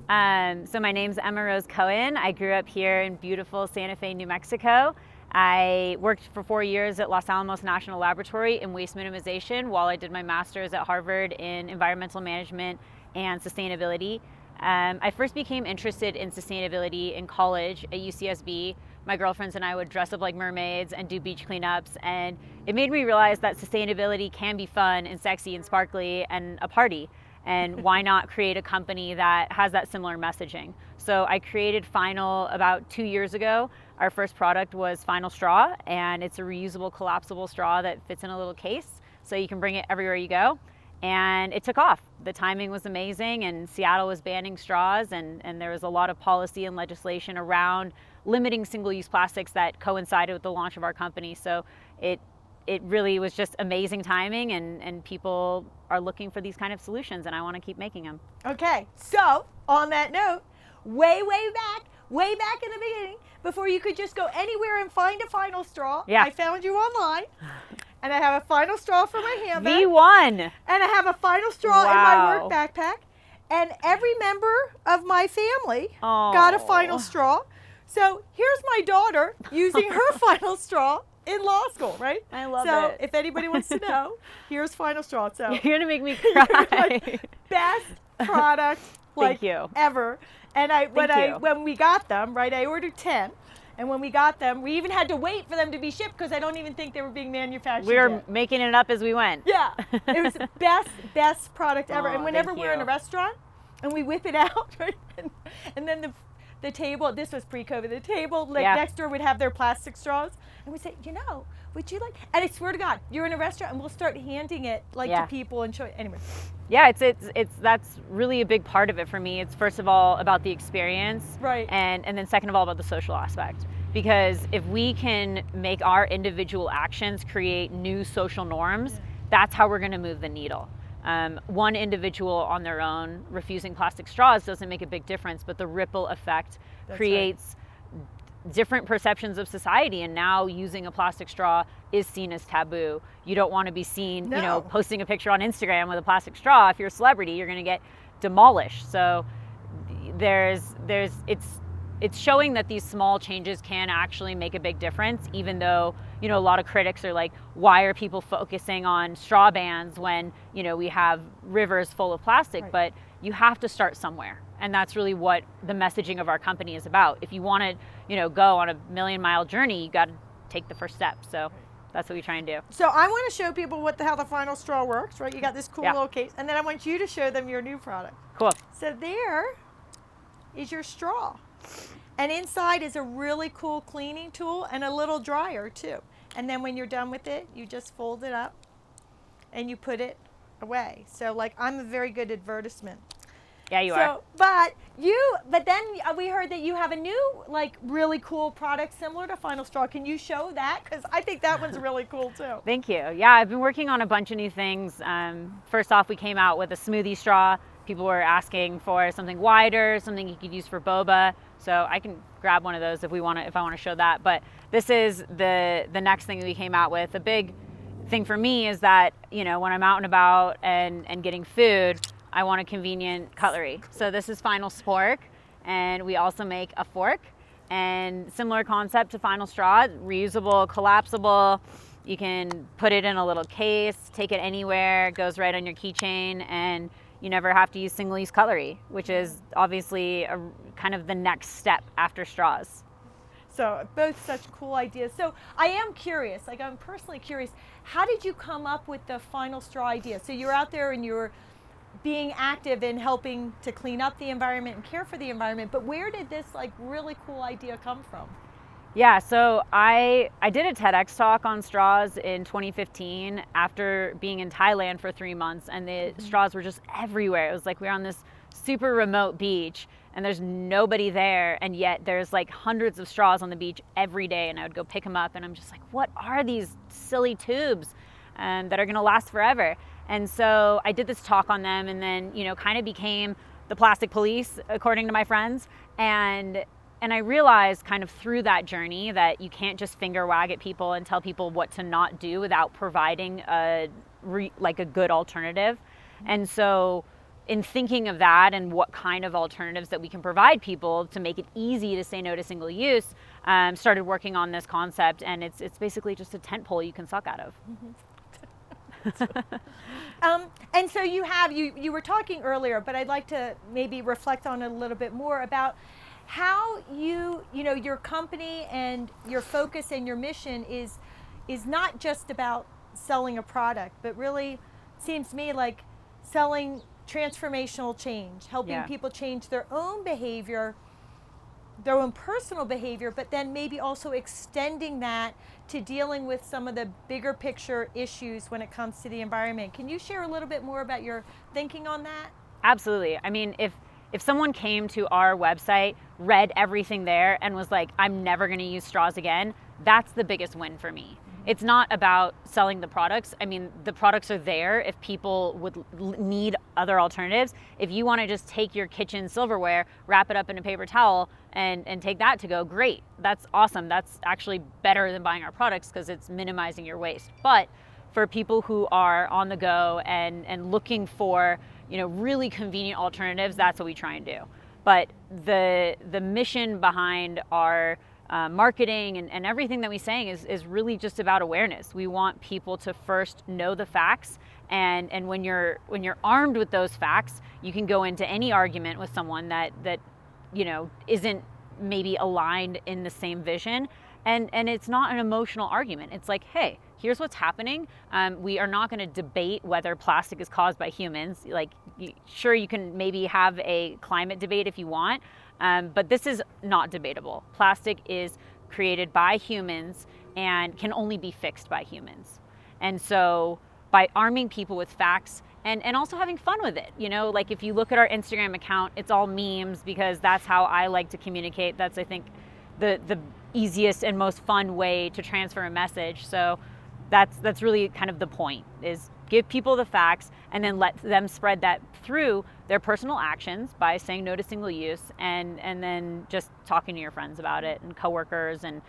So my name's Emma Rose Cohen. I grew up here in beautiful Santa Fe, New Mexico. I worked for 4 years at Los Alamos National Laboratory in waste minimization while I did my master's at Harvard in environmental management and sustainability. I first became interested in sustainability in college at UCSB. My girlfriends and I would dress up like mermaids and do beach cleanups, and it made me realize that sustainability can be fun and sexy and sparkly and a party. And why not create a company that has that similar messaging? So I created Final about 2 years ago. Our first product was Final Straw, and it's a reusable, collapsible straw that fits in a little case, so you can bring it everywhere you go. And it took off. The timing was amazing, and Seattle was banning straws, and there was a lot of policy and legislation around limiting single-use plastics that coincided with the launch of our company. So it really was just amazing timing, and people are looking for these kind of solutions, and I want to keep making them. Okay, so on that note, way back in the beginning, before you could just go anywhere and find a Final Straw, Yeah. I found you online, and I have a Final Straw for my handbag. V1! And I have a Final Straw in my Wow. work backpack, and every member of my family Oh. got a Final Straw. So here's my daughter using her Final Straw in law school, right? I love so it. if anybody wants to know, here's Final Straw. So You're gonna make me you're cry. like best product like Thank you. ever. And Thank you. when we got them, right, I ordered 10. And when we got them, we even had to wait for them to be shipped because I don't even think they were being manufactured We were yet. making it up as we went. Yeah, it was the best product ever. Aw, And whenever thank we're in a you. restaurant and we whip it out, right, and then the table, this was pre-COVID, the table like Yeah. next door would have their plastic straws, and we'd say, would you like, and I swear to God, you're in a restaurant and we'll start handing it like Yeah. to people and show it. Anyway. Yeah, it's that's really a big part of it for me. It's first of all about the experience, Right. and then second of all about the social aspect. Because if we can make our individual actions create new social norms, that's how we're going to move the needle. One individual on their own refusing plastic straws doesn't make a big difference, but the ripple effect That's creates different perceptions of society, and now using a plastic straw is seen as taboo. You don't want to be seen, No. posting a picture on Instagram with a plastic straw. If you're a celebrity, you're going to get demolished. So it's showing that these small changes can actually make a big difference, even though, a lot of critics are like, why are people focusing on straw bans when, we have rivers full of plastic? Right. But you have to start somewhere. And that's really what the messaging of our company is about. If you want to, go on a 1,000,000-mile journey, you got to take the first step. So that's what we try and do. So I want to show people how the Final Straw works, right? You got this cool Yeah. little case, and then I want you to show them your new product. Cool. So there is your straw. And inside is a really cool cleaning tool and a little dryer too. And then when you're done with it, you just fold it up and you put it away. So like, I'm a very good advertisement. Yeah, you are. But then we heard that you have a new, like, really cool product similar to Final Straw. Can you show that? Because I think that one's really cool too. Thank you. Yeah, I've been working on a bunch of new things. First off, we came out with a smoothie straw. People were asking for something wider, something you could use for boba. So I can grab one of those if I want to show that. But this is the next thing that we came out with. A big thing for me is that, when I'm out and about and getting food, I want a convenient cutlery. So this is Final Spork, and we also make a fork. And similar concept to Final Straw, reusable, collapsible. You can put it in a little case, take it anywhere, it goes right on your keychain, and you never have to use single-use cutlery, which is obviously kind of the next step after straws. So both such cool ideas. So I am curious, like I'm personally curious, how did you come up with the Final Straw idea? So you're out there and you're being active in helping to clean up the environment and care for the environment, but where did this like really cool idea come from? Yeah, so I did a TEDx talk on straws in 2015 after being in Thailand for 3 months, and the straws were just everywhere. It was like we were on this super remote beach and there's nobody there, and yet there's like hundreds of straws on the beach every day, and I would go pick them up and I'm just like, what are these silly tubes that are gonna last forever? And so I did this talk on them, and then, kind of became the plastic police, according to my friends. And I realized kind of through that journey that you can't just finger wag at people and tell people what to not do without providing a good alternative. And so in thinking of that and what kind of alternatives that we can provide people to make it easy to say no to single use, started working on this concept, and it's basically just a tent pole you can suck out of. And so you were talking earlier, but I'd like to maybe reflect on it a little bit more about how your company and your focus and your mission is not just about selling a product, but really seems to me like selling transformational change, helping people change their own behavior, their own personal behavior, but then maybe also extending that to dealing with some of the bigger picture issues when it comes to the environment. Can you share a little bit more about your thinking on that? Absolutely. I mean, if someone came to our website, read everything there, and was like, I'm never going to use straws again, that's the biggest win for me. It's not about selling the products. I mean, the products are there if people would need other alternatives. If you want to just take your kitchen silverware, wrap it up in a paper towel, and take that to go, great. That's awesome. That's actually better than buying our products because it's minimizing your waste. But for people who are on the go and looking for, really convenient alternatives, that's what we try and do. But the mission behind our marketing and everything that we're saying is really just about awareness. We want people to first know the facts, and when you're armed with those facts, you can go into any argument with someone that isn't maybe aligned in the same vision, and it's not an emotional argument. It's like, hey, here's what's happening. We are not going to debate whether plastic is caused by humans. Like, sure, you can maybe have a climate debate if you want, but this is not debatable. Plastic is created by humans and can only be fixed by humans. And so by arming people with facts and also having fun with it, like if you look at our Instagram account, it's all memes because that's how I like to communicate. That's, I think, the easiest and most fun way to transfer a message. So that's really kind of the point, is give people the facts and then let them spread that through their personal actions by saying no to single use, and then just talking to your friends about it, and coworkers and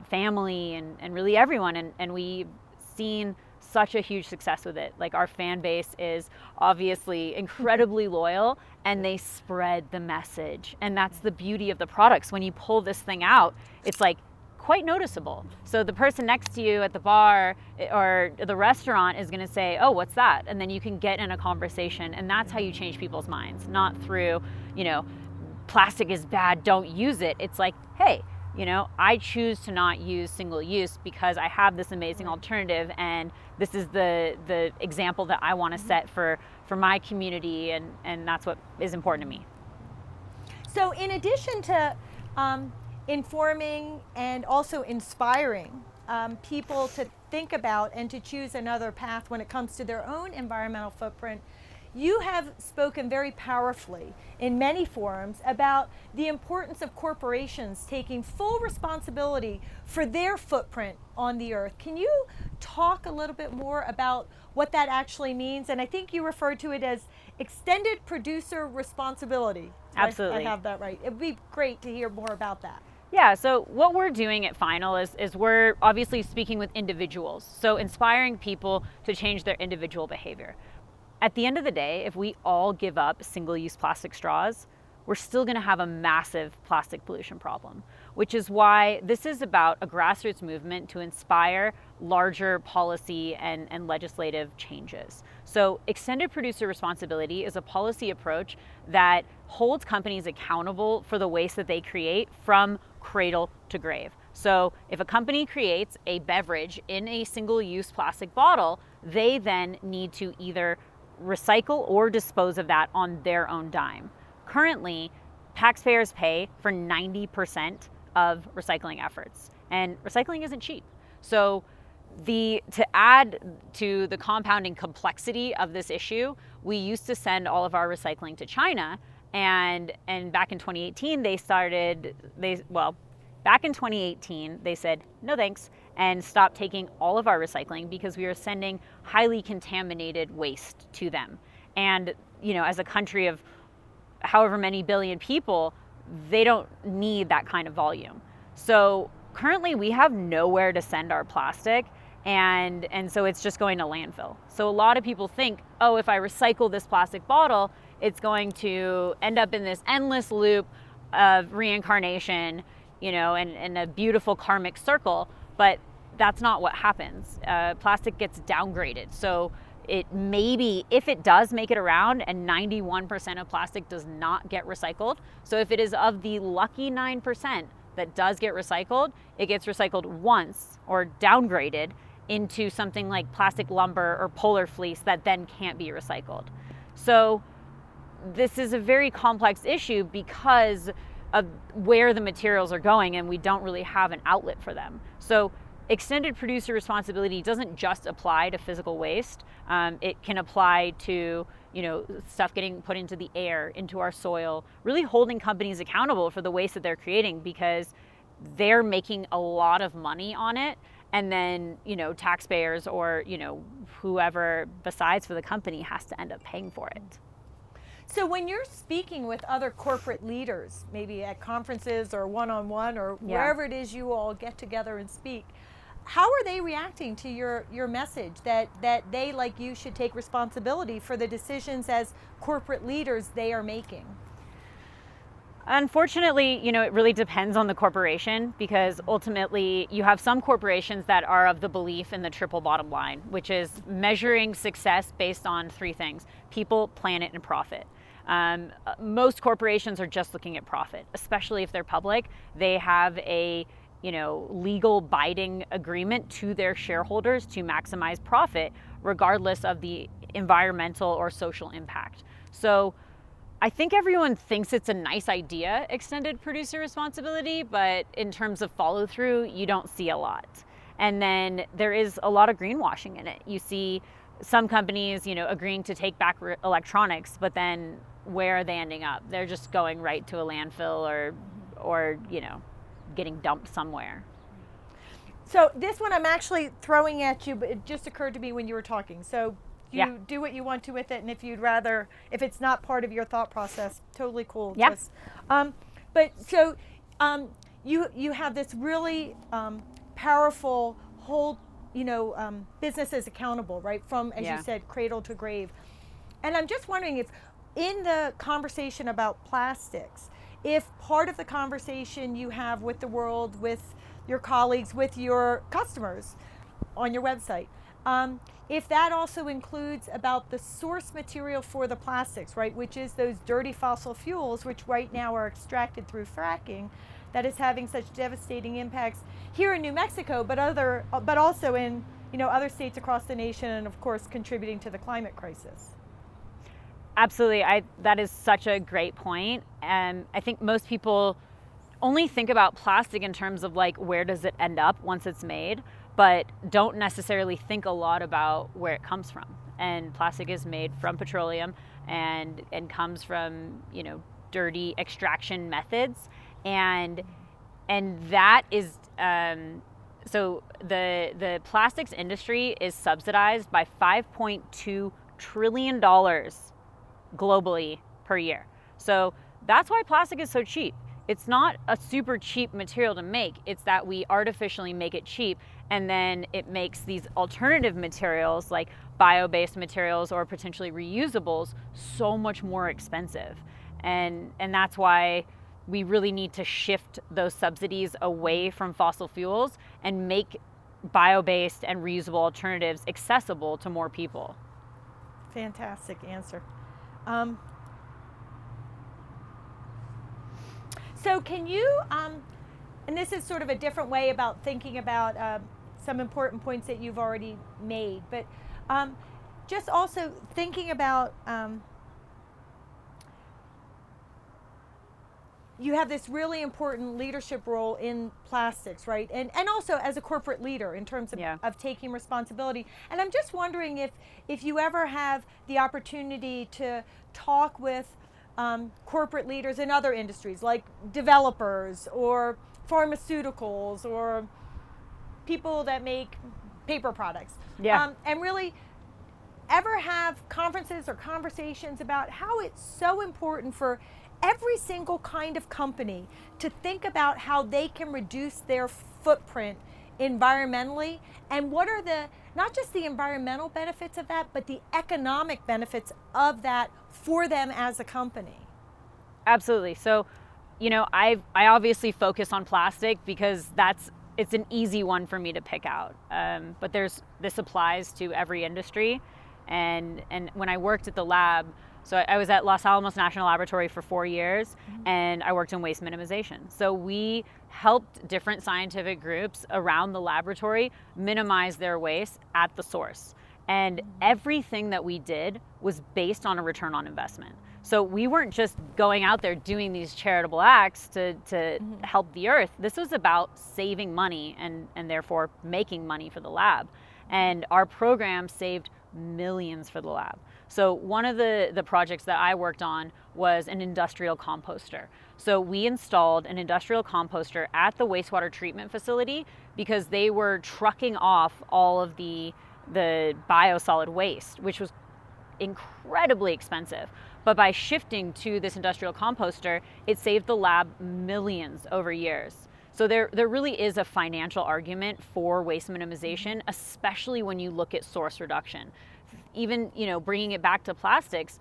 family and really everyone. And we've seen such a huge success with it. Like, our fan base is obviously incredibly loyal, and they spread the message. And that's the beauty of the products. When you pull this thing out, it's like quite noticeable. So the person next to you at the bar or the restaurant is going to say, oh, what's that? And then you can get in a conversation, and that's how you change people's minds, not through, plastic is bad, don't use it. It's like, hey, I choose to not use single use because I have this amazing alternative, and this is the example that I want to set for my community, and that's what is important to me. So in addition to informing and also inspiring people to think about and to choose another path when it comes to their own environmental footprint, you have spoken very powerfully in many forums about the importance of corporations taking full responsibility for their footprint on the earth. Can you talk a little bit more about what that actually means? And I think you referred to it as extended producer responsibility. Absolutely. I have that right. It would be great to hear more about that. Yeah, so what we're doing at Final is we're obviously speaking with individuals, so inspiring people to change their individual behavior. At the end of the day, if we all give up single-use plastic straws, we're still going to have a massive plastic pollution problem, which is why this is about a grassroots movement to inspire larger policy and legislative changes. So extended producer responsibility is a policy approach that holds companies accountable for the waste that they create from cradle to grave. So if a company creates a beverage in a single-use plastic bottle, they then need to either recycle or dispose of that on their own dime. Currently, taxpayers pay for 90% of recycling efforts, and recycling isn't cheap. So to add to the compounding complexity of this issue, we used to send all of our recycling to China, and back in 2018 back in 2018 they said no thanks and stopped taking all of our recycling because we were sending highly contaminated waste to them. And as a country of however many billion people, they don't need that kind of volume. So currently we have nowhere to send our plastic, and so it's just going to landfill. So a lot of people think, oh, if I recycle this plastic bottle, it's going to end up in this endless loop of reincarnation, and a beautiful karmic circle. But that's not what happens. Plastic gets downgraded. So it maybe, if it does make it around, and 91% of plastic does not get recycled. So if it is of the lucky 9% that does get recycled, it gets recycled once or downgraded into something like plastic lumber or polar fleece that then can't be recycled. So this is a very complex issue because of where the materials are going, and we don't really have an outlet for them. So extended producer responsibility doesn't just apply to physical waste. It can apply to stuff getting put into the air, into our soil, really holding companies accountable for the waste that they're creating, because they're making a lot of money on it. And then, taxpayers or, whoever besides for the company has to end up paying for it. So when you're speaking with other corporate leaders, maybe at conferences or one-on-one or wherever it is you all get together and speak, how are they reacting to your message that they, like you, should take responsibility for the decisions as corporate leaders they are making? Unfortunately, it really depends on the corporation, because ultimately you have some corporations that are of the belief in the triple bottom line, which is measuring success based on three things: people, planet, and profit. Most corporations are just looking at profit, especially if they're public. They have a legal binding agreement to their shareholders to maximize profit, regardless of the environmental or social impact. So I think everyone thinks it's a nice idea, extended producer responsibility, but in terms of follow through, you don't see a lot. And then there is a lot of greenwashing in it. You see some companies, agreeing to take back electronics, but then where are they ending up? They're just going right to a landfill or getting dumped somewhere. So this one I'm actually throwing at you, but it just occurred to me when you were talking. So you do what you want to with it, and if it's not part of your thought process, totally cool. Yeah. But so you have this really powerful hold, businesses accountable, right? From, as you said, cradle to grave. And I'm just wondering if in the conversation about plastics, if part of the conversation you have with the world, with your colleagues, with your customers on your website, if that also includes about the source material for the plastics, right, which is those dirty fossil fuels, which right now are extracted through fracking, that is having such devastating impacts here in New Mexico, but also in other states across the nation, and of course contributing to the climate crisis. Absolutely, that is such a great point. And I think most people only think about plastic in terms of like, where does it end up once it's made, but don't necessarily think a lot about where it comes from. And plastic is made from petroleum and comes from dirty extraction methods, and that is so the plastics industry is subsidized by $5.2 trillion globally per year. So that's why plastic is so cheap. It's not a super cheap material to make. It's that we artificially make it cheap, and then it makes these alternative materials like bio-based materials or potentially reusables so much more expensive. And that's why we really need to shift those subsidies away from fossil fuels and make bio-based and reusable alternatives accessible to more people. Fantastic answer. So can you, and this is sort of a different way about thinking about some important points that you've already made, but just also thinking about, you have this really important leadership role in plastics, right? And also as a corporate leader in terms of taking responsibility. And I'm just wondering if you ever have the opportunity to talk with corporate leaders in other industries, like developers or pharmaceuticals or people that make paper products. And really ever have conferences or conversations about how it's so important for every single kind of company to think about how they can reduce their footprint environmentally, and what are the, not just the environmental benefits of that, but the economic benefits of that for them as a company? Absolutely. So, I obviously focus on plastic because it's an easy one for me to pick out. But this applies to every industry. And when I worked at the lab, so I was at Los Alamos National Laboratory for 4 years, and I worked in waste minimization. So we helped different scientific groups around the laboratory minimize their waste at the source. And everything that we did was based on a return on investment. So we weren't just going out there doing these charitable acts to help the earth. This was about saving money and therefore making money for the lab. And our program saved millions for the lab. So one of the projects that I worked on was an industrial composter. So we installed an industrial composter at the wastewater treatment facility because they were trucking off all of the biosolid waste, which was incredibly expensive. But by shifting to this industrial composter, it saved the lab millions over years. So there really is a financial argument for waste minimization, especially when you look at source reduction. Even, bringing it back to plastics,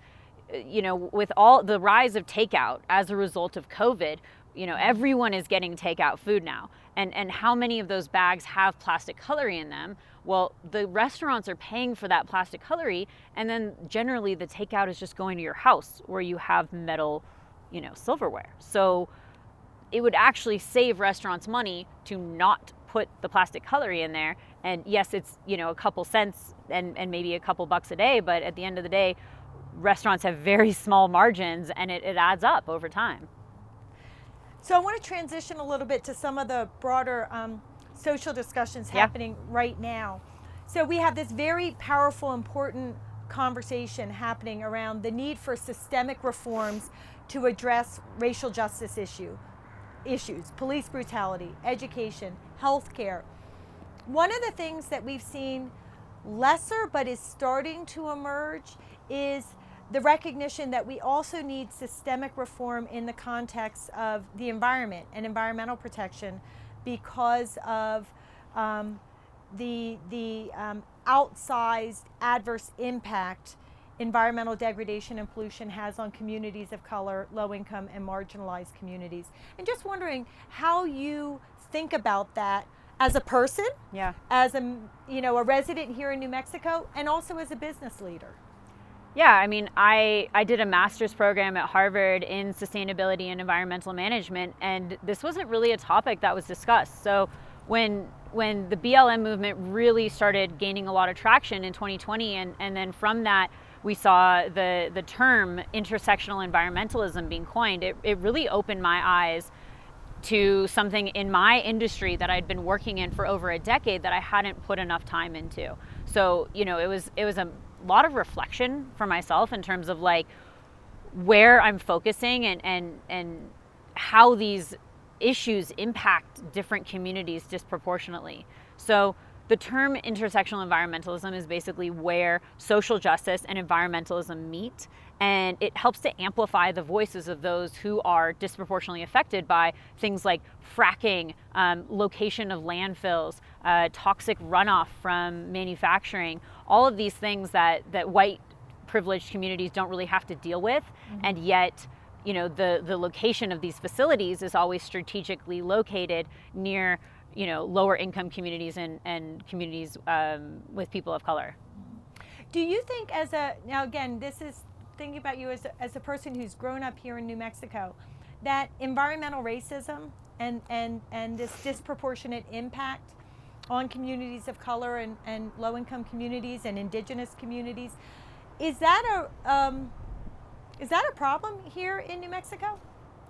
with all the rise of takeout as a result of COVID, everyone is getting takeout food now. And how many of those bags have plastic cutlery in them? Well, the restaurants are paying for that plastic cutlery, and then generally the takeout is just going to your house where you have metal, silverware. So it would actually save restaurants money to not put the plastic cutlery in there. And yes, it's, a couple cents and maybe a couple bucks a day, but at the end of the day, restaurants have very small margins, and it adds up over time. So I want to transition a little bit to some of the broader social discussions happening right now. So we have this very powerful, important conversation happening around the need for systemic reforms to address racial justice issues, police brutality, education, healthcare. One of the things that we've seen lesser but is starting to emerge is the recognition that we also need systemic reform in the context of the environment and environmental protection because of the outsized adverse impact environmental degradation and pollution has on communities of color, low income and marginalized communities. And just wondering how you think about that as a person, as a resident here in New Mexico, and also as a business leader. Yeah, I did a master's program at Harvard in sustainability and environmental management, and this wasn't really a topic that was discussed. So when the BLM movement really started gaining a lot of traction in 2020, and then from that we saw the term intersectional environmentalism being coined, it really opened my eyes to something in my industry that I'd been working in for over a decade that I hadn't put enough time into. So, it was a lot of reflection for myself in terms of like where I'm focusing and how these issues impact different communities disproportionately. So the term intersectional environmentalism is basically where social justice and environmentalism meet, and it helps to amplify the voices of those who are disproportionately affected by things like fracking, location of landfills, toxic runoff from manufacturing, all of these things that white privileged communities don't really have to deal with, and yet the location of these facilities is always strategically located near lower income communities and communities with people of color. Do you think now again, this is thinking about you as a person who's grown up here in New Mexico, that environmental racism and this disproportionate impact on communities of color and low income communities and indigenous communities, is that a problem here in New Mexico?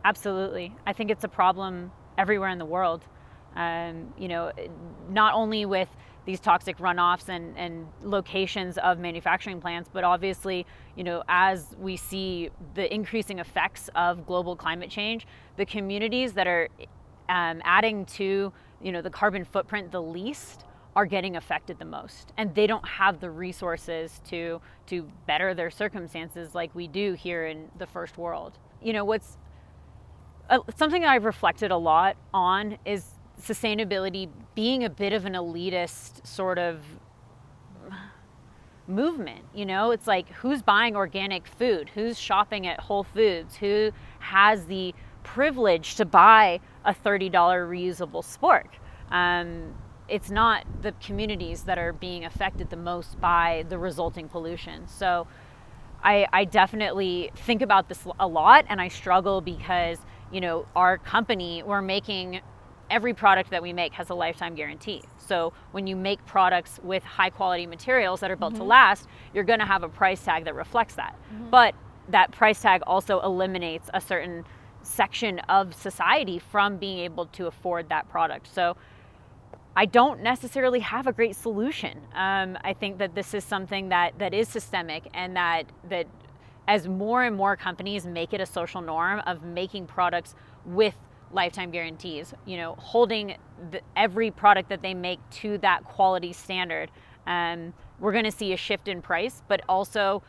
Absolutely. I think it's a problem everywhere in the world. Not only with these toxic runoffs and locations of manufacturing plants, but obviously, as we see the increasing effects of global climate change, the communities that are adding to, the carbon footprint the least are getting affected the most, and they don't have the resources to better their circumstances like we do here in the first world. What's something that I've reflected a lot on is sustainability being a bit of an elitist sort of movement. It's like, who's buying organic food? Who's shopping at Whole Foods? Who has the privilege to buy a $30 reusable spork? It's not the communities that are being affected the most by the resulting pollution. So I definitely think about this a lot, and I struggle because, our company, we're making, every product that we make has a lifetime guarantee. So when you make products with high quality materials that are built to last, you're going to have a price tag that reflects that. But that price tag also eliminates a certain section of society from being able to afford that product. So I don't necessarily have a great solution. I think that this is something that is systemic, and that as more and more companies make it a social norm of making products with lifetime guarantees, holding every product that they make to that quality standard, we're going to see a shift in price, but also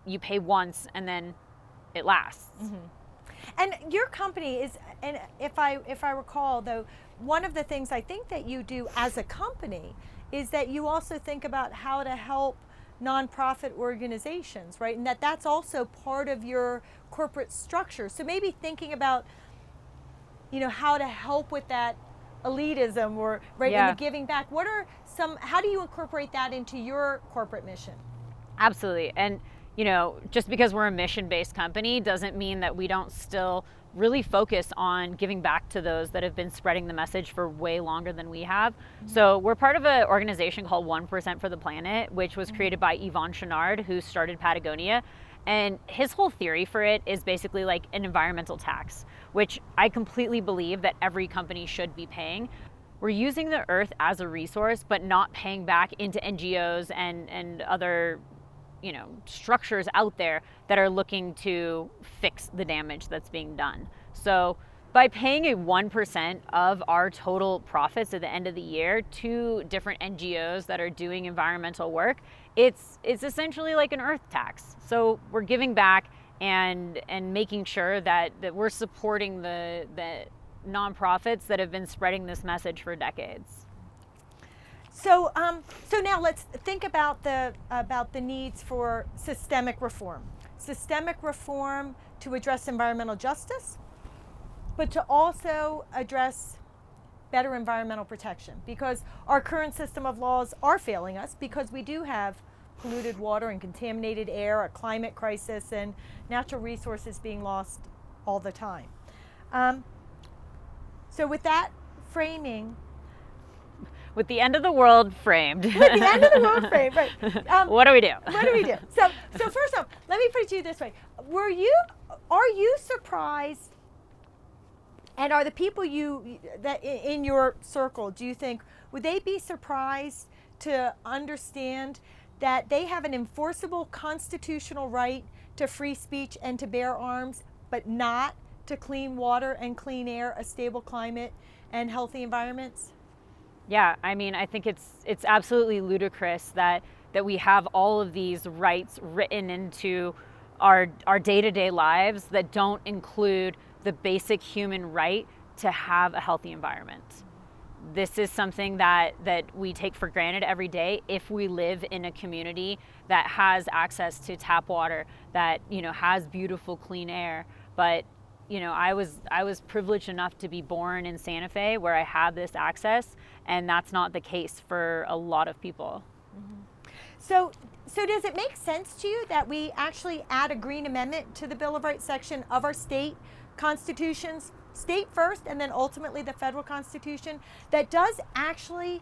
you pay once and then it lasts. And your company is, and if I recall though, one of the things I think that you do as a company is that you also think about how to help nonprofit organizations, right? And that's also part of your corporate structure. So maybe thinking about, how to help with that elitism, or right, in the giving back. How do you incorporate that into your corporate mission? Absolutely. And just because we're a mission-based company doesn't mean that we don't still really focus on giving back to those that have been spreading the message for way longer than we have. So we're part of an organization called 1% for the Planet, which was created by Yvon Chouinard, who started Patagonia. And his whole theory for it is basically like an environmental tax, which I completely believe that every company should be paying. We're using the earth as a resource, but not paying back into NGOs and other structures out there that are looking to fix the damage that's being done. So by paying a 1% of our total profits at the end of the year to different NGOs that are doing environmental work, it's essentially like an earth tax. So we're giving back and making sure that we're supporting the nonprofits that have been spreading this message for decades. So now let's think about the needs for systemic reform to address environmental justice, but to also address better environmental protection, because our current system of laws are failing us, because we do have polluted water and contaminated air, a climate crisis, and natural resources being lost all the time. So with that framing, with the end of the world framed. With the end of the world framed, right. What do we do? What do we do? So first off, let me put it to you this way. Are you surprised, and are the people that in your circle, do you think, would they be surprised to understand that they have an enforceable constitutional right to free speech and to bear arms, but not to clean water and clean air, a stable climate, and healthy environments? Yeah, I mean, I think it's absolutely ludicrous that we have all of these rights written into our day-to-day lives that don't include the basic human right to have a healthy environment. This is something that we take for granted every day if we live in a community that has access to tap water, that has beautiful clean air. But I was privileged enough to be born in Santa Fe, where I have this access, and that's not the case for a lot of people. So does it make sense to you that we actually add a Green Amendment to the Bill of Rights section of our state constitutions, state first and then ultimately the federal constitution, that does actually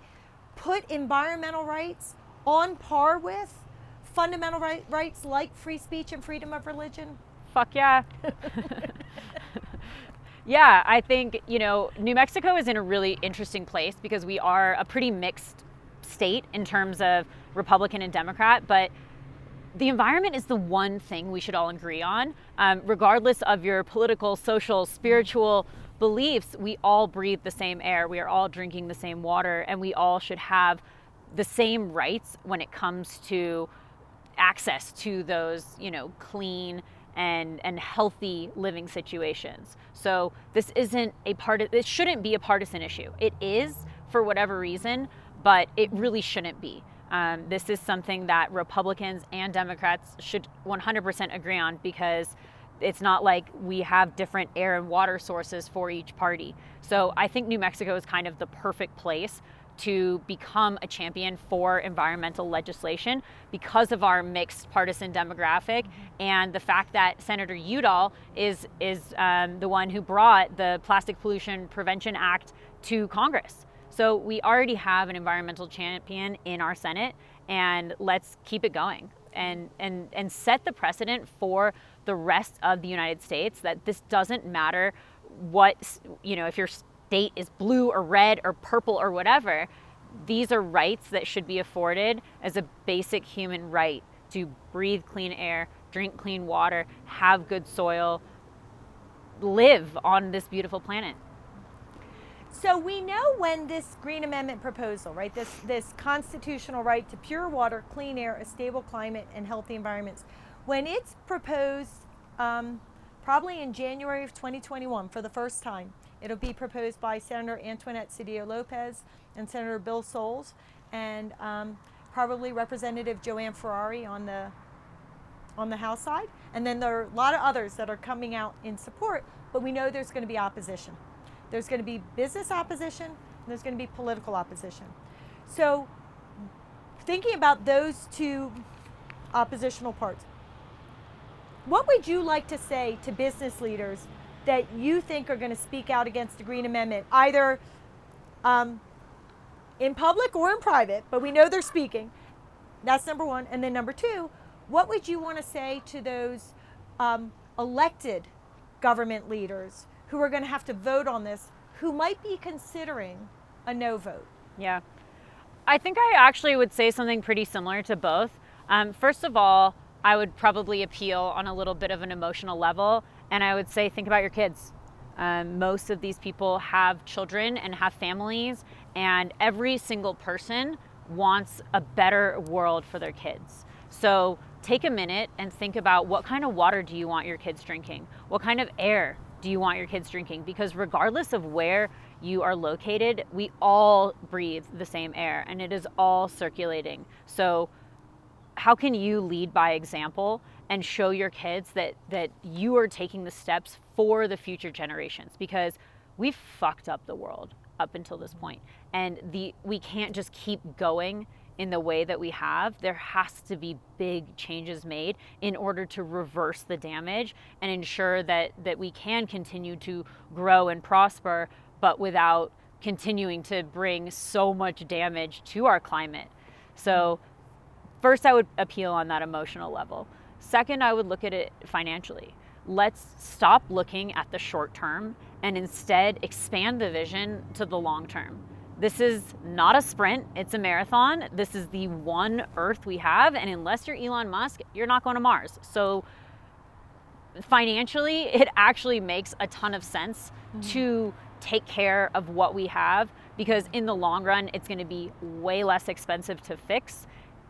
put environmental rights on par with fundamental rights like free speech and freedom of religion? Fuck yeah. Yeah, I think, New Mexico is in a really interesting place because we are a pretty mixed state in terms of Republican and Democrat, but the environment is the one thing we should all agree on. Regardless of your political, social, spiritual beliefs, we all breathe the same air, we are all drinking the same water, and we all should have the same rights when it comes to access to those, clean and healthy living situations. So this shouldn't be a partisan issue. It is for whatever reason, but it really shouldn't be. This is something that Republicans and Democrats should 100% agree on, because it's not like we have different air and water sources for each party. So I think New Mexico is kind of the perfect place to become a champion for environmental legislation because of our mixed partisan demographic and the fact that Senator Udall is the one who brought the Plastic Pollution Prevention Act to Congress. So we already have an environmental champion in our Senate, and let's keep it going and set the precedent for the rest of the United States that this doesn't matter what, if your state is blue or red or purple or whatever. These are rights that should be afforded as a basic human right to breathe clean air, drink clean water, have good soil, live on this beautiful planet. So we know when this Green Amendment proposal, right, this constitutional right to pure water, clean air, a stable climate, and healthy environments, when it's proposed, probably in January of 2021 for the first time, it'll be proposed by Senator Antoinette Cedillo Lopez and Senator Bill Soules, and probably Representative Joanne Ferrari on the House side. And then there are a lot of others that are coming out in support, but we know there's going to be opposition. There's going to be business opposition, and there's going to be political opposition. So thinking about those two oppositional parts, what would you like to say to business leaders that you think are going to speak out against the Green Amendment, either in public or in private, but we know they're speaking? That's number one. And then number two, what would you want to say to those elected government leaders who are going to have to vote on this, who might be considering a no vote? Yeah, I think I actually would say something pretty similar to both. First of all, I would probably appeal on a little bit of an emotional level, and I would say, think about your kids. Most of these people have children and have families, and every single person wants a better world for their kids. So take a minute and think about, what kind of water do you want your kids drinking? What kind of air do you want your kids drinking? Because regardless of where you are located, we all breathe the same air, and it is all circulating. So how can you lead by example and show your kids that you are taking the steps for the future generations? Because we've fucked up the world up until this point, and we can't just keep going in the way that we have. There has to be big changes made in order to reverse the damage and ensure that we can continue to grow and prosper, but without continuing to bring so much damage to our climate. So first, I would appeal on that emotional level. Second, I would look at it financially. Let's stop looking at the short term and instead expand the vision to the long term. This is not a sprint, it's a marathon. This is the one Earth we have, and unless you're Elon Musk, you're not going to Mars. So financially, it actually makes a ton of sense to take care of what we have, because in the long run, it's going to be way less expensive to fix.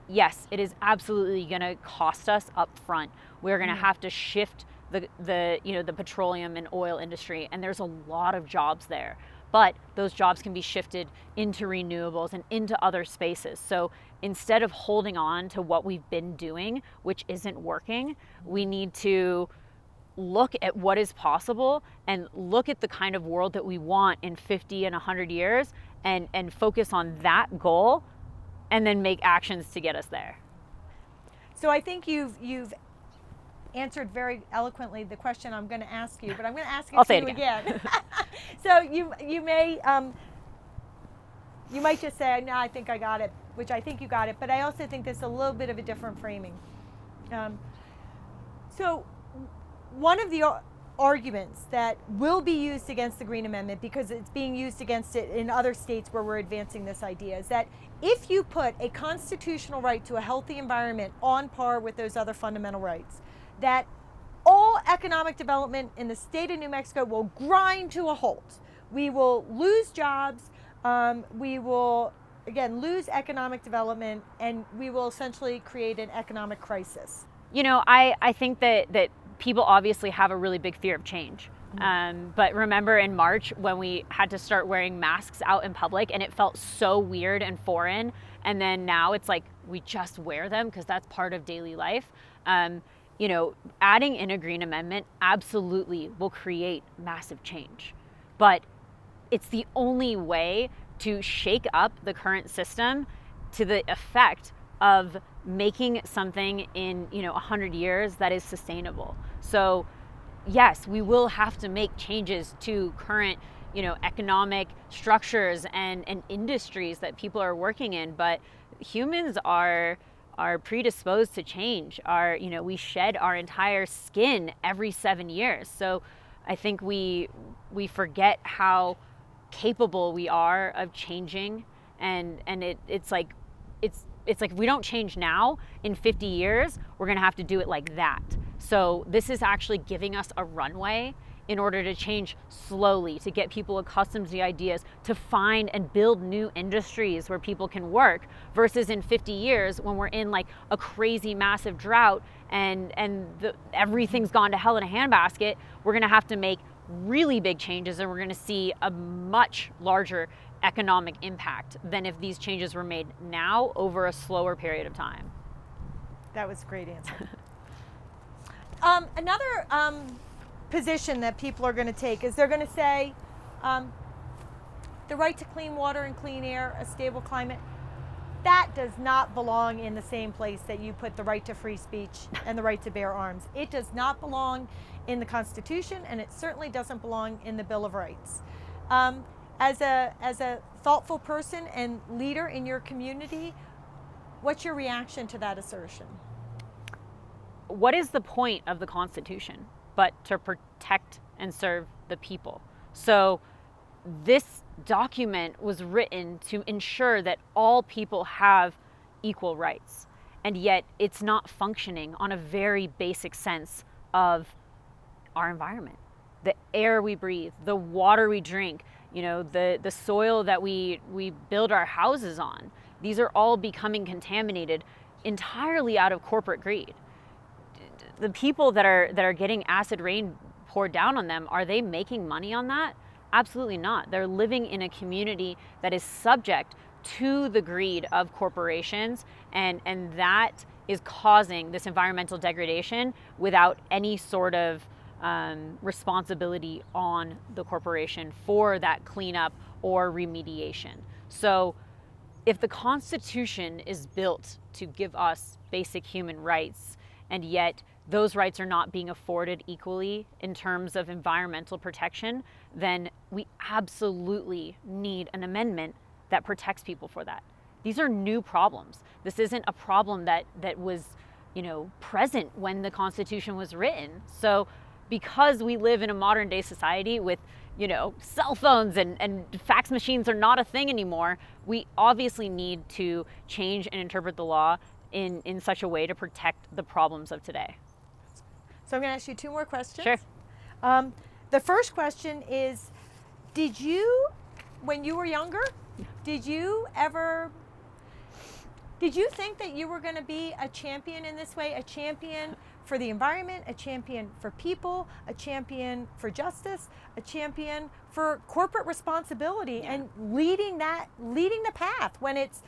Yes, it is absolutely going to cost us up front. We're going to have to shift the petroleum and oil industry, and there's a lot of jobs there. But those jobs can be shifted into renewables and into other spaces. So instead of holding on to what we've been doing, which isn't working, we need to look at what is possible and look at the kind of world that we want in 50 and 100 years and focus on that goal, and then make actions to get us there. So I think you've answered very eloquently the question I'm going to ask you, but I'm going to ask it to you again. So you might just say, no, I think I got it, which I think you got it, but I also think there's a little bit of a different framing. So one of the arguments that will be used against the Green Amendment, because it's being used against it in other states where we're advancing this idea, is that if you put a constitutional right to a healthy environment on par with those other fundamental rights, that all economic development in the state of New Mexico will grind to a halt. We will lose jobs, we will, again, lose economic development, and we will essentially create an economic crisis. I think that people obviously have a really big fear of change. But remember in March when we had to start wearing masks out in public and it felt so weird and foreign, and then now it's like we just wear them because that's part of daily life. You know, adding in a green amendment absolutely will create massive change, but it's the only way to shake up the current system to the effect of making something in 100 years that is sustainable. So yes, we will have to make changes to current economic structures and industries that people are working in, but humans are predisposed to change. We shed our entire skin every 7 years. So I think we forget how capable we are of changing, and it's like if we don't change now, in 50 years we're going to have to do it like that. So this is actually giving us a runway in order to change slowly, to get people accustomed to the ideas, to find and build new industries where people can work, versus in 50 years when we're in like a crazy massive drought and everything's gone to hell in a handbasket. We're going to have to make really big changes, and we're going to see a much larger economic impact than if these changes were made now over a slower period of time. That was a great answer. Another position that people are going to take is they're going to say the right to clean water and clean air, a stable climate, that does not belong in the same place that you put the right to free speech and the right to bear arms. It does not belong in the Constitution, and it certainly doesn't belong in the Bill of Rights. As a thoughtful person and leader in your community, what's your reaction to that assertion? What is the point of the Constitution but to protect and serve the people? So this document was written to ensure that all people have equal rights, and yet it's not functioning on a very basic sense of our environment. The air we breathe, the water we drink, the soil that we build our houses on. These are all becoming contaminated entirely out of corporate greed. The people that are getting acid rain poured down on them, are they making money on that? Absolutely not. They're living in a community that is subject to the greed of corporations, and that is causing this environmental degradation without any sort of responsibility on the corporation for that cleanup or remediation. So if the Constitution is built to give us basic human rights, and yet those rights are not being afforded equally in terms of environmental protection, then we absolutely need an amendment that protects people for that. These are new problems. This isn't a problem that was, present when the Constitution was written. So because we live in a modern day society with, cell phones and fax machines are not a thing anymore, we obviously need to change and interpret the law in such a way to protect the problems of today. So I'm going to ask you two more questions. Sure. The first question is, did you, when you were younger, did you think that you were going to be a champion in this way, a champion for the environment, a champion for people, a champion for justice, a champion for corporate responsibility, and leading the path when it's,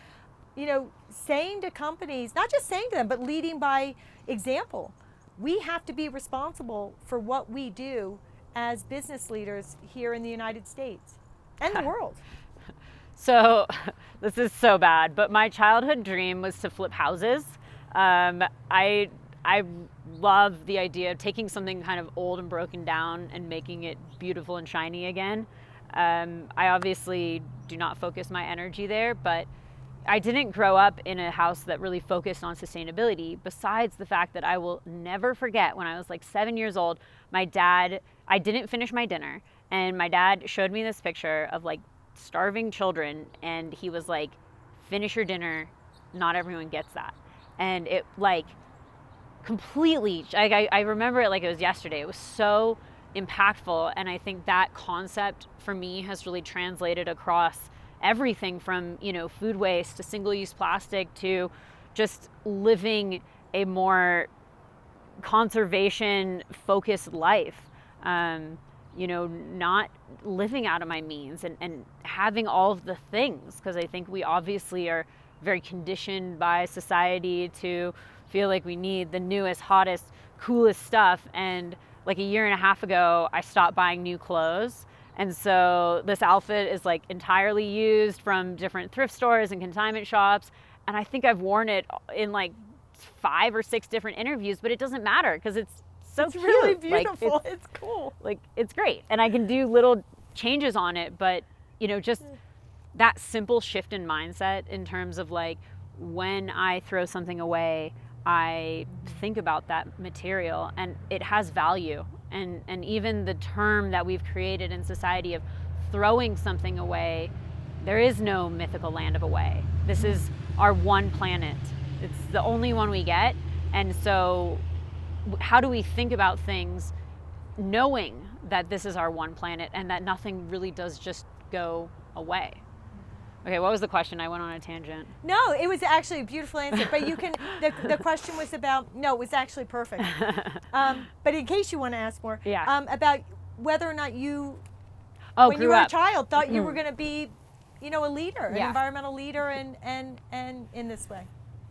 saying to companies, not just saying to them, but leading by example. We have to be responsible for what we do as business leaders here in the United States and the world. So this is so bad, but my childhood dream was to flip houses. I love the idea of taking something kind of old and broken down and making it beautiful and shiny again. I obviously do not focus my energy there, but I didn't grow up in a house that really focused on sustainability, besides the fact that I will never forget when I was like 7 years old, I didn't finish my dinner, and my dad showed me this picture of like starving children, and he was like, finish your dinner, not everyone gets that. And it like completely, I remember it like it was yesterday. It was so impactful, and I think that concept for me has really translated across everything from food waste to single-use plastic to just living a more conservation focused life, not living out of my means and having all of the things, because I think we obviously are very conditioned by society to feel like we need the newest, hottest, coolest stuff. And like a year and a half ago, I stopped buying new clothes. And so this outfit is like entirely used from different thrift stores and consignment shops. And I think I've worn it in like 5 or 6 different interviews, but it doesn't matter because it's so it's cute. really beautiful. Like, it's cool. Like, it's great. And I can do little changes on it, but just that simple shift in mindset in terms of like, when I throw something away, I think about that material and it has value. And even the term that we've created in society of throwing something away, there is no mythical land of away. This is our one planet. It's the only one we get. And so how do we think about things knowing that this is our one planet and that nothing really does just go away? Okay, what was the question? I went on a tangent. No, it was actually a beautiful answer. But you can, the question was about, no, it was actually perfect. But in case you want to ask more, about whether or not you, when you were a child, thought you were going to be, a leader, an environmental leader and in this way.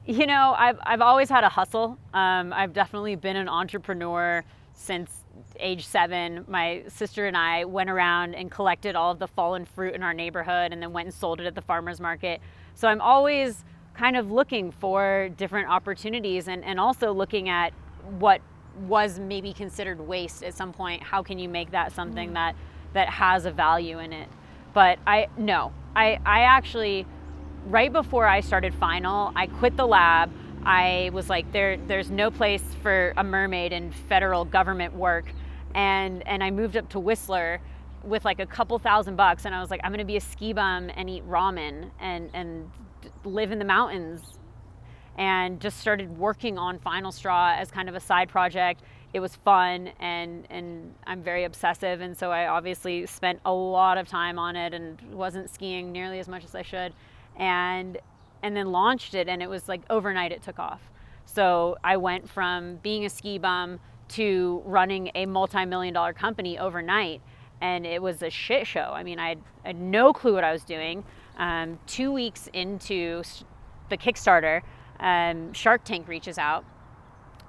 I've always had a hustle. I've definitely been an entrepreneur since age 7. My sister and I went around and collected all of the fallen fruit in our neighborhood and then went and sold it at the farmer's market. So I'm always kind of looking for different opportunities and also looking at what was maybe considered waste at some point. How can you make that something that has a value in it? But I actually, right before I started Final, I quit the lab. I was like, there's no place for a mermaid in federal government work. And I moved up to Whistler with like a couple $1,000, and I was like, I'm gonna be a ski bum and eat ramen and live in the mountains. And just started working on Final Straw as kind of a side project. It was fun, and I'm very obsessive, and so I obviously spent a lot of time on it and wasn't skiing nearly as much as I should. And then launched it, and it was like overnight it took off. So I went from being a ski bum to running a multi-million-dollar company overnight, and it was a shit show. I mean, I had no clue what I was doing. 2 weeks into the Kickstarter, Shark Tank reaches out,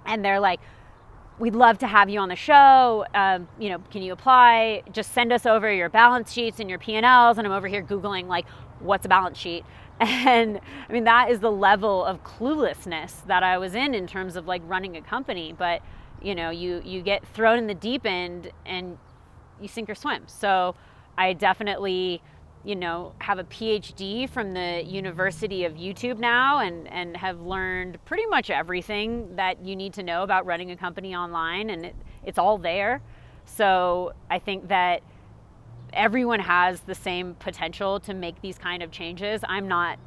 and they're like, we'd love to have you on the show. Can you apply? Just send us over your balance sheets and your P&Ls. And I'm over here Googling like, what's a balance sheet? And I mean, that is the level of cluelessness that I was in terms of like running a company. But you get thrown in the deep end and you sink or swim. So I definitely, have a PhD from the University of YouTube now and have learned pretty much everything that you need to know about running a company online, and it's all there. So I think that everyone has the same potential to make these kind of changes. I'm not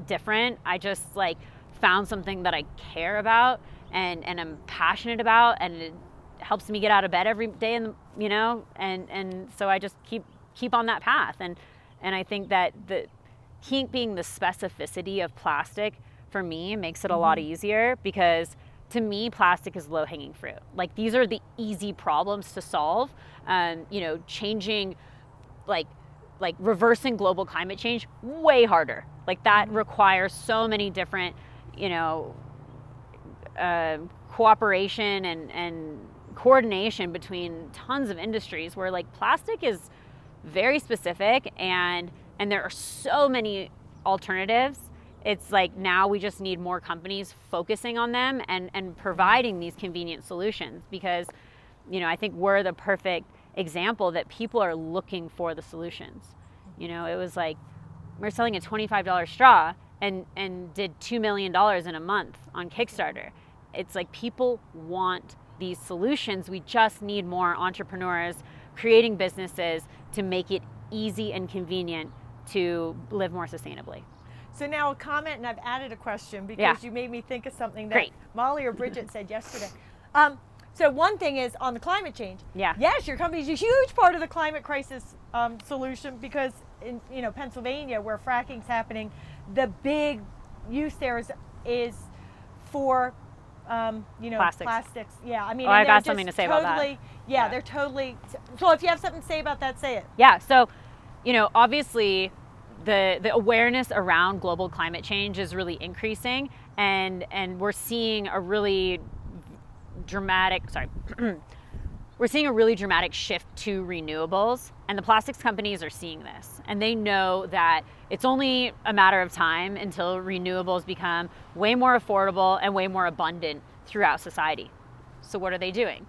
different. I just like found something that I care about and I'm passionate about, and it helps me get out of bed every day, and so I just keep on that path. And I think that the key being the specificity of plastic for me makes it a lot easier, because to me, plastic is low-hanging fruit. Like, these are the easy problems to solve. Changing, like reversing global climate change, way harder. Like, that requires so many different, cooperation and coordination between tons of industries, where like plastic is very specific and there are so many alternatives. It's like now we just need more companies focusing on them and providing these convenient solutions, because I think we're the perfect example that people are looking for the solutions. It was like we're selling a $25 straw and did $2 million in a month on Kickstarter. It's like people want these solutions. We just need more entrepreneurs creating businesses to make it easy and convenient to live more sustainably. So now a comment, and I've added a question because you made me think of something that Molly or Bridget said yesterday. So one thing is on the climate change. Yes, your company is a huge part of the climate crisis solution, because in Pennsylvania, where fracking's happening, the big use there is for plastics. Yeah, I mean, I and got they're something to just say about that. totally, yeah, they're totally. So if you have something to say about that, say it. Yeah, so, obviously the awareness around global climate change is really increasing, and we're seeing a really dramatic, we're seeing a really dramatic shift to renewables, and the plastics companies are seeing this, and they know that it's only a matter of time until renewables become way more affordable and way more abundant throughout society. So what are they doing?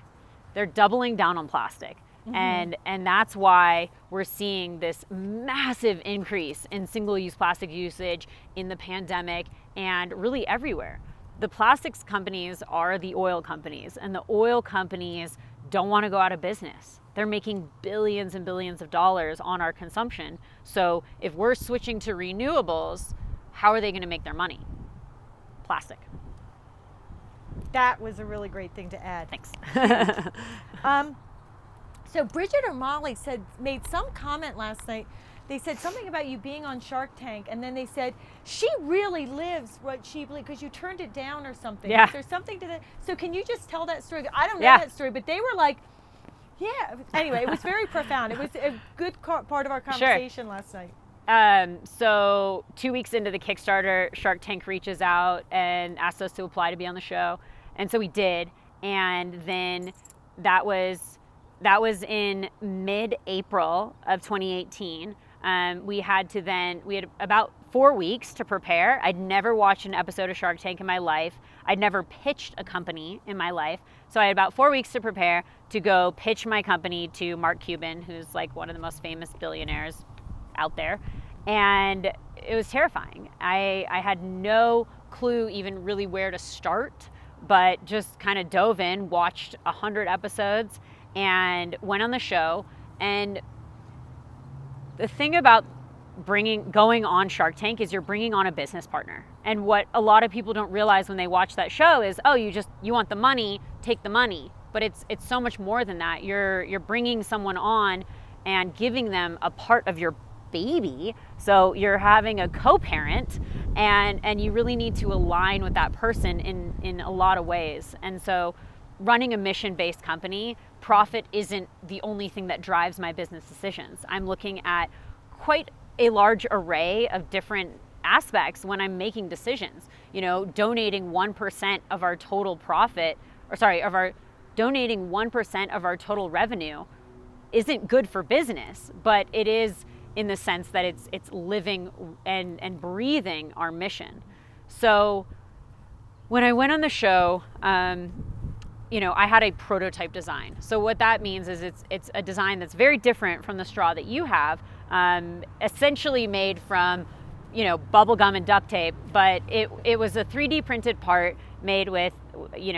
They're doubling down on plastic. And that's why we're seeing this massive increase in single-use plastic usage in the pandemic and really everywhere. The plastics companies are the oil companies, and the oil companies don't want to go out of business. They're making billions and billions of dollars on our consumption. So if we're switching to renewables, how are they going to make their money? Plastic. That was a really great thing to add. Thanks. So Bridget or Molly made some comment last night. They said something about you being on Shark Tank, and then they said she really lives what she believes because you turned it down or something. Yeah. Is there something to that? So can you just tell that story? I don't know Yeah. that story, but they were like, yeah. Anyway, it was very profound. It was a good part of our conversation last night. So 2 weeks into the Kickstarter, Shark Tank reaches out and asked us to apply to be on the show. And so we did. And then that was in mid-April of 2018. We had about 4 weeks to prepare. I'd never watched an episode of Shark Tank in my life. I'd never pitched a company in my life. So I had about 4 weeks to prepare to go pitch my company to Mark Cuban, who's like one of the most famous billionaires out there. And it was terrifying. I had no clue even really where to start, but just kind of dove in, watched 100 episodes, and went on the show. And the thing about going on Shark Tank is you're bringing on a business partner. And what a lot of people don't realize when they watch that show is, oh, you want the money, take the money. But it's so much more than that. You're bringing someone on and giving them a part of your baby. So you're having a co-parent, and you really need to align with that person in a lot of ways. And so running a mission-based company, profit isn't the only thing that drives my business decisions. I'm looking at quite a large array of different aspects when I'm making decisions. Donating 1% of our total profit, donating 1% of our total revenue isn't good for business, but it is in the sense that it's living and breathing our mission. So when I went on the show, I had a prototype design. So what that means is it's a design that's very different from the straw that you have, essentially made from, bubble gum and duct tape, but it was a 3D printed part made with,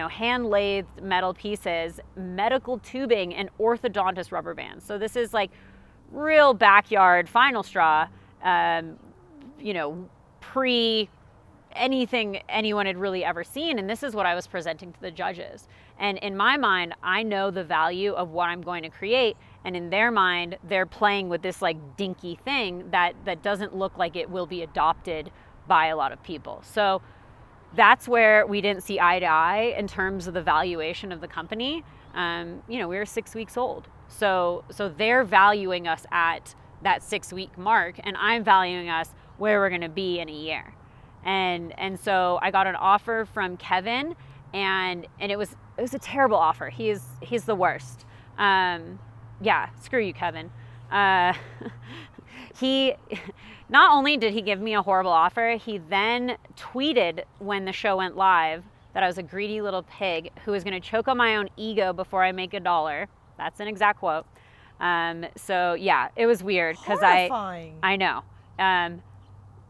hand-lathed metal pieces, medical tubing, and orthodontist rubber bands. So this is like real backyard final straw, pre anything anyone had really ever seen. And this is what I was presenting to the judges. And in my mind, I know the value of what I'm going to create. And in their mind, they're playing with this like dinky thing that doesn't look like it will be adopted by a lot of people. So that's where we didn't see eye to eye in terms of the valuation of the company. We were 6 weeks old. So they're valuing us at that 6 week mark, and I'm valuing us where we're going to be in a year. And so I got an offer from Kevin, and it was a terrible offer. He's the worst. Screw you, Kevin. He not only did he give me a horrible offer, he then tweeted when the show went live that I was a greedy little pig who was going to choke on my own ego before I make $1. That's an exact quote. It was weird because I know.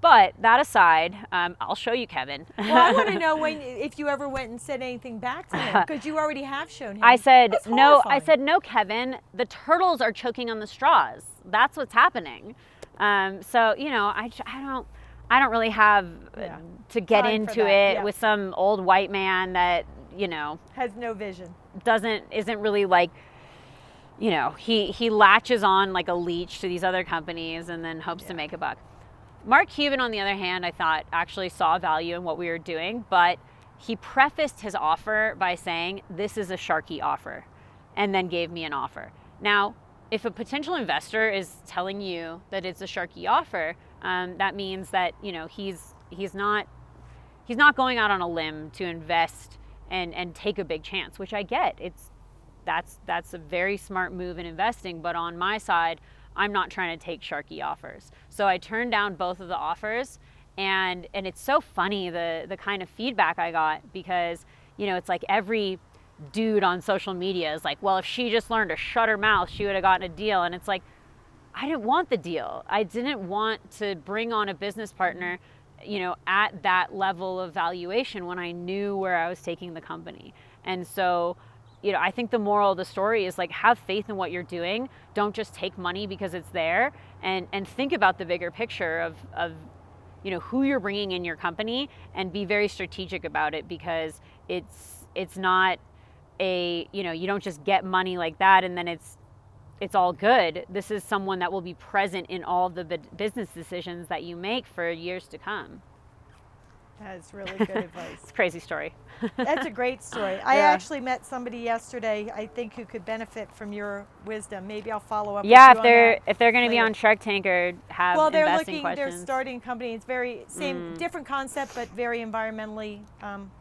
But that aside, I'll show you Kevin. Well, I want to know if you ever went and said anything back to him, because you already have shown him. I said no. I said no, Kevin. The turtles are choking on the straws. That's what's happening. I don't really have to get Time into it with some old white man that has no vision. Isn't really like. He latches on like a leech to these other companies and then hopes to make a buck. Mark Cuban, on the other hand, I thought actually saw value in what we were doing, but he prefaced his offer by saying, "This is a sharky offer," and then gave me an offer. Now, if a potential investor is telling you that it's a sharky offer, that means that, you know, he's not going out on a limb to invest and take a big chance, which I get. That's a very smart move in investing, but on my side, I'm not trying to take sharky offers. So I turned down both of the offers, and it's so funny the kind of feedback I got, because, you know, it's like every dude on social media is like, well, if she just learned to shut her mouth, she would have gotten a deal. And it's like, I didn't want the deal. I didn't want to bring on a business partner, you know, at that level of valuation when I knew where I was taking the company. And so, you know, I think the moral of the story is like, have faith in what you're doing. Don't just take money because it's there, and think about the bigger picture of, you know, who you're bringing in your company, and be very strategic about it, because it's not a, you know, you don't just get money like that and then it's all good. This is someone that will be present in all of the business decisions that you make for years to come. That is really good advice. It's a crazy story. That's a great story. I actually met somebody yesterday, I think, who could benefit from your wisdom. Maybe I'll follow up with you on that. If they're going to be on Shark Tank or have investing questions. They're starting a company. It's very different concept, but very environmentally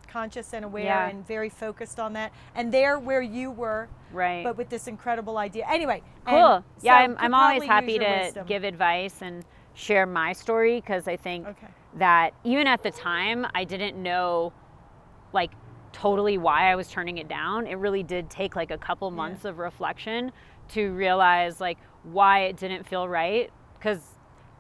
conscious and aware, and very focused on that. And they're where you were, right? But with this incredible idea. Anyway, cool. So I'm always happy to give advice and share my story, because I think that even at the time, I didn't know like totally why I was turning it down. It really did take like a couple months of reflection to realize like why it didn't feel right, because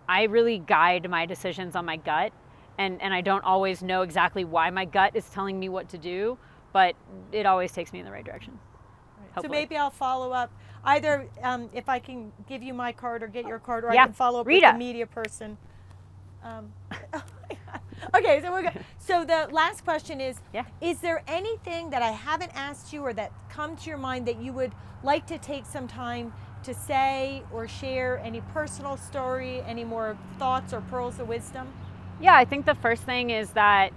I really guide my decisions on my gut, and I don't always know exactly why my gut is telling me what to do, but it always takes me in the right direction. Right. So maybe I'll follow up either if I can give you my card or get your card, or I can follow up with the media person. Okay, so we're good. So the last question is, is there anything that I haven't asked you or that come to your mind that you would like to take some time to say or share? Any personal story, any more thoughts or pearls of wisdom? Yeah, I think the first thing is that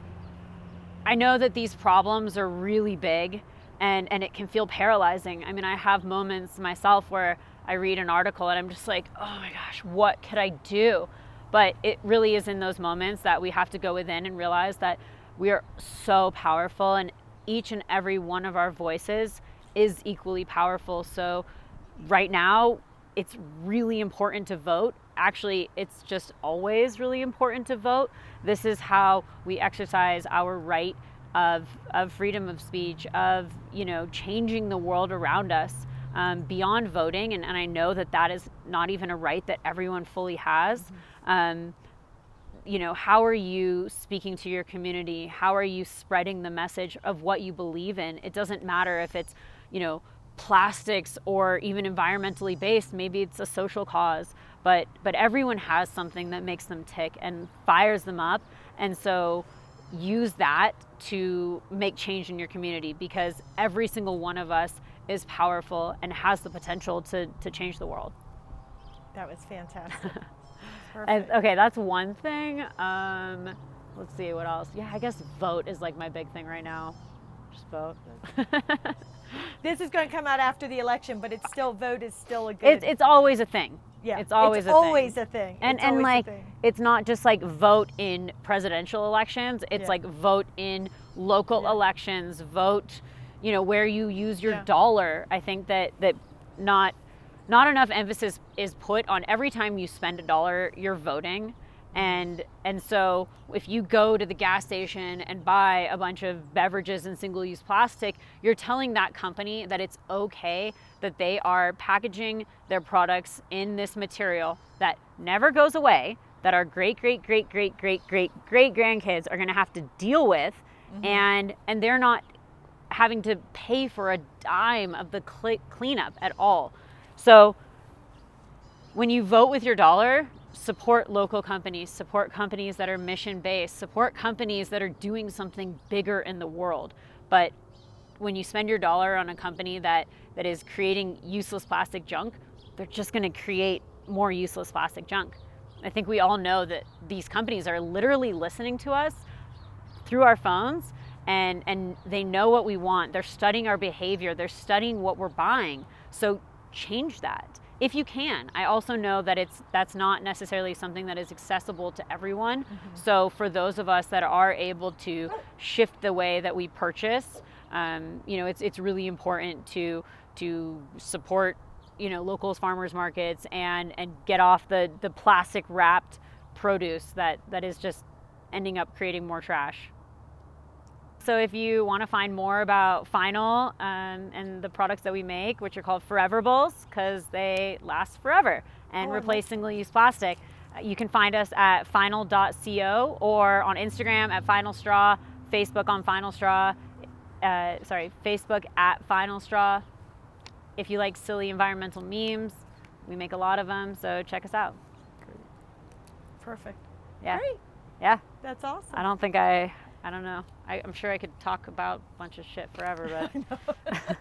I know that these problems are really big, and it can feel paralyzing. I mean, I have moments myself where I read an article and I'm just like, oh my gosh, what could I do? But it really is in those moments that we have to go within and realize that we are so powerful, and each and every one of our voices is equally powerful. So right now, it's really important to vote. Actually, it's just always really important to vote. This is how we exercise our right of freedom of speech, of, you know, changing the world around us, beyond voting. And I know that is not even a right that everyone fully has. You know, how are you speaking to your community? How are you spreading the message of what you believe in? It doesn't matter if it's, you know, plastics or even environmentally based. Maybe it's a social cause, but everyone has something that makes them tick and fires them up. And so use that to make change in your community, because every single one of us is powerful and has the potential to change the world. That was fantastic. And, okay, that's one thing. Let's see, what else? Yeah, I guess vote is like my big thing right now. Just vote. This is going to come out after the election, but it's still, vote is still a good... It's always a thing. Yeah, it's always a thing. And like, it's not just like vote in presidential elections. It's like vote in local elections, vote, you know, where you use your dollar. I think that not enough emphasis is put on every time you spend a dollar, you're voting. And so if you go to the gas station and buy a bunch of beverages in single-use plastic, you're telling that company that it's okay that they are packaging their products in this material that never goes away, that our great grandkids are going to have to deal with, and they're not having to pay for a dime of the cleanup at all. So when you vote with your dollar, support local companies, support companies that are mission-based, support companies that are doing something bigger in the world. But when you spend your dollar on a company that is creating useless plastic junk, they're just going to create more useless plastic junk. I think we all know that these companies are literally listening to us through our phones, and they know what we want. They're studying our behavior. They're studying what we're buying. So change that if you can. I also know that that's not necessarily something that is accessible to everyone. So for those of us that are able to shift the way that we purchase, it's really important to support local farmers markets and get off the plastic wrapped produce that is just ending up creating more trash. So if you want to find more about Final and the products that we make, which are called Forever Bowls because they last forever and replace single-use plastic, you can find us at final.co or on Instagram at Final Straw, Facebook on Final Straw, Facebook at Final Straw. If you like silly environmental memes, we make a lot of them, so check us out. Perfect. Yeah. Great. Yeah. That's awesome. I don't know. I'm sure I could talk about a bunch of shit forever, but